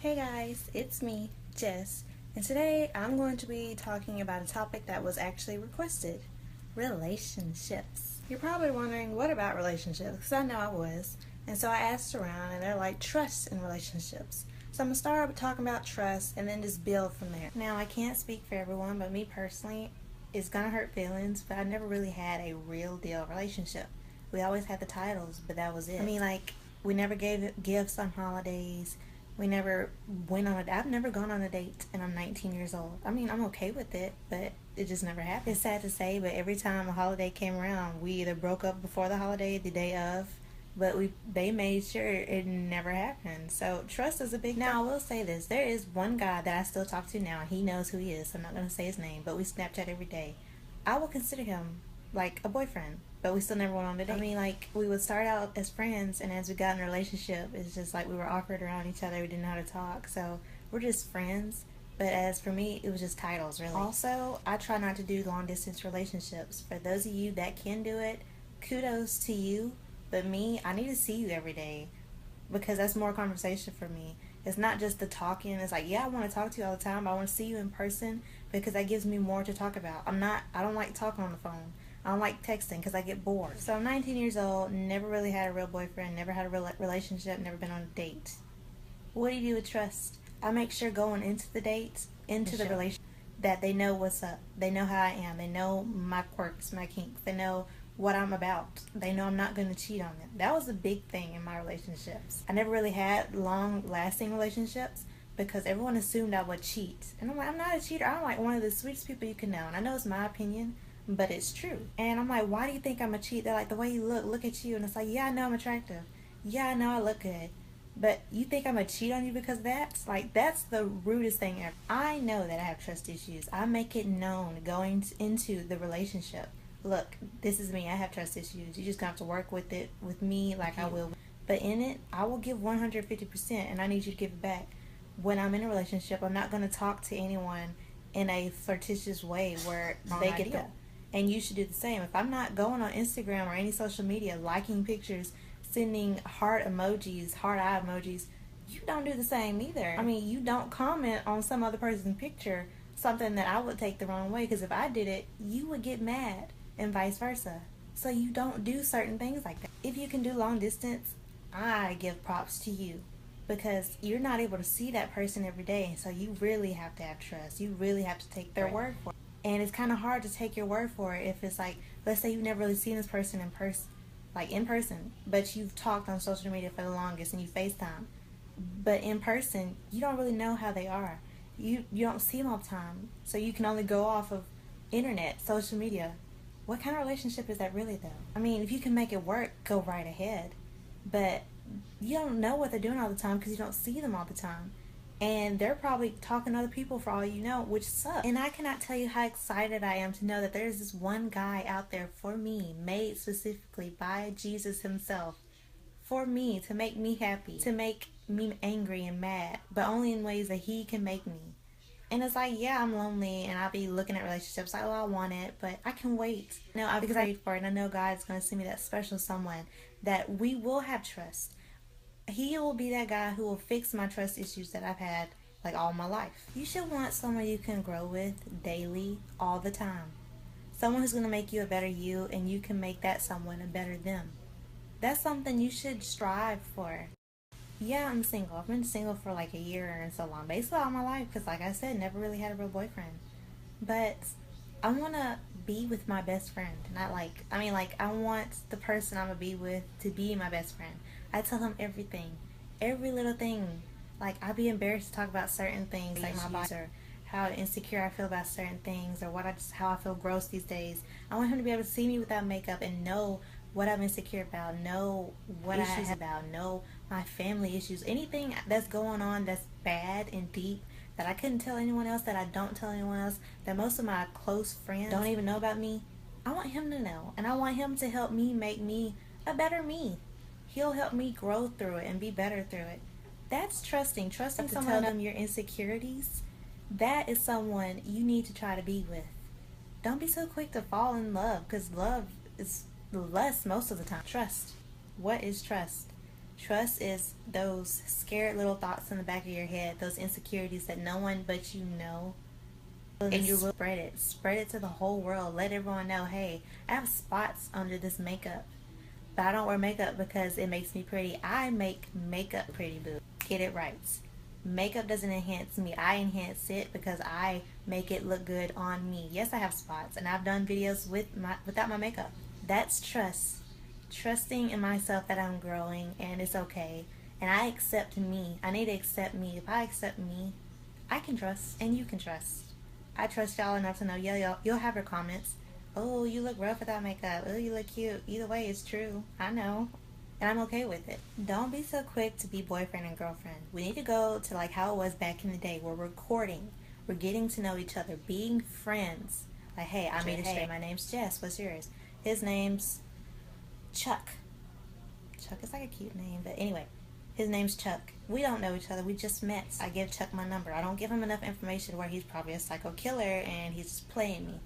Hey guys, it's me, Jess, and today I'm going to be talking about a topic that was actually requested: relationships. You're probably wondering, what about relationships? Because I know I was. And so I asked around, and they're like, trust in relationships. So I'm going to start with talking about trust and then just build from there. Now, I can't speak for everyone, but me personally, it's going to hurt feelings, but I never really had a real deal relationship. We always had the titles, but that was it. We never gave gifts on holidays. We never went on I've never gone on a date, and I'm 19 years old. I'm okay with it, but it just never happened. It's sad to say, but every time a holiday came around, we either broke up before the holiday, the day of, but they made sure it never happened. So trust is a big. Now I will say this: there is one guy that I still talk to now. He knows who he is. So I'm not gonna say his name, but we Snapchat every day. I will consider him like a boyfriend, but we still never went on a date. We would start out as friends, and as we got in a relationship, it's just like we were awkward around each other. We didn't know how to talk, so we're just friends. But as for me, it was just titles, really. Also, I try not to do long distance relationships. For those of you that can do it, kudos to you. But me, I need to see you every day, because that's more conversation for me. It's not just the talking. It's like, yeah, I want to talk to you all the time, but I want to see you in person, because that gives me more to talk about. I don't like talking on the phone. I don't like texting because I get bored. So I'm 19 years old, never really had a real boyfriend, never had a real relationship, never been on a date. What do you do with trust? I make sure going into the date, into the relationship, that they know what's up. They know how I am. They know my quirks, my kinks. They know what I'm about. They know I'm not going to cheat on them. That was a big thing in my relationships. I never really had long-lasting relationships because everyone assumed I would cheat. And I'm like, I'm not a cheater. I'm like one of the sweetest people you can know. And I know it's my opinion, but it's true. And I'm like, why do you think I'm a cheat? They're like, the way you look at you. And it's like, yeah, I know I'm attractive. Yeah, I know I look good. But you think I'm gonna cheat on you because that's the rudest thing ever. I know that I have trust issues. I make it known going into the relationship. Look, this is me. I have trust issues. You just gonna have to work with it with me like I will. But in it, I will give 150%, and I need you to give it back. When I'm in a relationship, I'm not gonna talk to anyone in a flirtatious way where they get that. And you should do the same. If I'm not going on Instagram or any social media, liking pictures, sending heart emojis, heart eye emojis, you don't do the same either. You don't comment on some other person's picture, something that I would take the wrong way, because if I did it, you would get mad, and vice versa. So you don't do certain things like that. If you can do long distance, I give props to you, because you're not able to see that person every day, so you really have to have trust. You really have to take their word for it. And it's kind of hard to take your word for it if it's like, let's say you've never really seen this person in person, but you've talked on social media for the longest and you FaceTime. But in person, you don't really know how they are. You don't see them all the time, so you can only go off of internet, social media. What kind of relationship is that really, though? If you can make it work, go right ahead. But you don't know what they're doing all the time because you don't see them all the time. And they're probably talking to other people for all you know, which sucks. And I cannot tell you how excited I am to know that there's this one guy out there for me, made specifically by Jesus himself, for me, to make me happy, to make me angry and mad, but only in ways that he can make me. And it's like, yeah, I'm lonely, and I'll be looking at relationships like, oh, I want it, but I can wait. No, I've prayed for it, and I know God's going to send me that special someone that we will have trust. He will be that guy who will fix my trust issues that I've had all my life. You should want someone you can grow with daily, all the time. Someone who's going to make you a better you, and you can make that someone a better them. That's something you should strive for. Yeah, I'm single. I've been single for a year and so long. Basically all my life, because like I said, never really had a real boyfriend. But I want to be with my best friend. Not I want the person I'm going to be with to be my best friend. I tell him everything, every little thing. I'd be embarrassed to talk about certain things, like my body, or how insecure I feel about certain things, or how I feel gross these days. I want him to be able to see me without makeup and know what I'm insecure about, know what I have about, know my family issues, anything that's going on that's bad and deep that I couldn't tell anyone else, that I don't tell anyone else, that most of my close friends don't even know about me. I want him to know, and I want him to help me make me a better me. He'll help me grow through it and be better through it. That's trusting someone to tell them your insecurities. That is someone you need to try to be with. Don't be so quick to fall in love, because love is lust most of the time. Trust. What is trust? Trust is those scared little thoughts in the back of your head, those insecurities that no one but you know. And you will spread it to the whole world. Let everyone know, hey, I have spots under this makeup, but I don't wear makeup because it makes me pretty. I make makeup pretty, boo. Get it right. Makeup doesn't enhance me. I enhance it because I make it look good on me. Yes, I have spots, and I've done videos without my makeup. That's trust. Trusting in myself that I'm growing and it's okay. And I accept me. I need to accept me. If I accept me, I can trust and you can trust. I trust y'all enough to know, you'll have your comments. Oh, you look rough without makeup. Oh, you look cute. Either way, it's true. I know. And I'm okay with it. Don't be so quick to be boyfriend and girlfriend. We need to go to like how it was back in the day where we're courting. We're getting to know each other. Being friends. Like, hey, I made a straight. My name's Jess. What's yours? His name's Chuck. Chuck is like a cute name, but anyway. His name's Chuck. We don't know each other. We just met. I give Chuck my number. I don't give him enough information where he's probably a psycho killer and he's just playing me.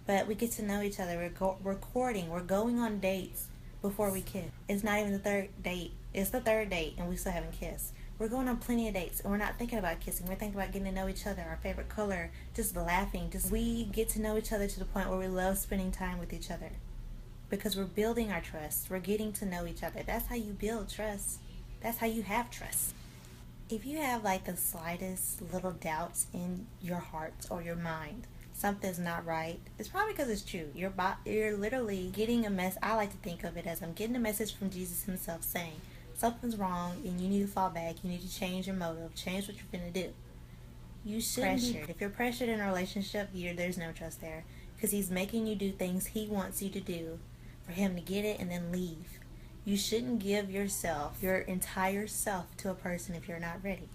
But we get to know each other. We're courting. We're going on dates before we kiss. It's not even the third date. It's the third date and we still haven't kissed. We're going on plenty of dates and we're not thinking about kissing. We're thinking about getting to know each other, our favorite color, just laughing. We get to know each other to the point where we love spending time with each other. Because we're building our trust. We're getting to know each other. That's how you build trust. That's how you have trust. If you have like the slightest little doubts in your heart or your mind, something's not right, it's probably because it's true. You're literally getting a mess. I like to think of it as I'm getting a message from Jesus himself saying something's wrong and you need to fall back. You need to change your motive. Change what you're going to do. You shouldn't be pressured. If you're pressured in a relationship, there's no trust there. Because he's making you do things he wants you to do for him to get it and then leave. You shouldn't give yourself, your entire self, to a person if you're not ready.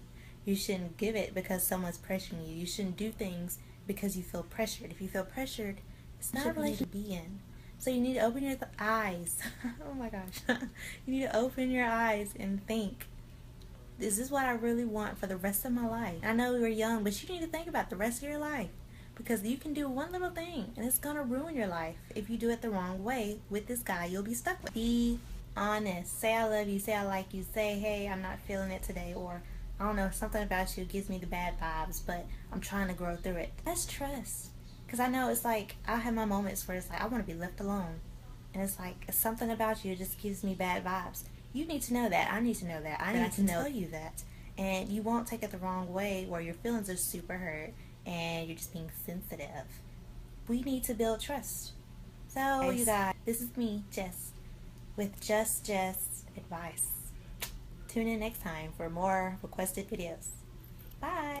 You shouldn't give it because someone's pressuring you. You shouldn't do things because you feel pressured. If you feel pressured, it's not a relationship to be in. So you need to open your eyes. Oh my gosh. You need to open your eyes and think, is this what I really want for the rest of my life? I know you're young, but you need to think about the rest of your life. Because you can do one little thing and it's going to ruin your life. If you do it the wrong way with this guy you'll be stuck with. Be honest. Say I love you. Say I like you. Say, hey, I'm not feeling it today. Or, I don't know, something about you gives me the bad vibes, but I'm trying to grow through it. That's trust. Because I know it's like, I have my moments where it's like, I want to be left alone. And it's like, something about you just gives me bad vibes. You need to know that. I need to know that. I need to tell you that. And you won't take it the wrong way where your feelings are super hurt and you're just being sensitive. We need to build trust. So, you guys, this is me, Jess, with Just Jess Advice. Tune in next time for more requested videos.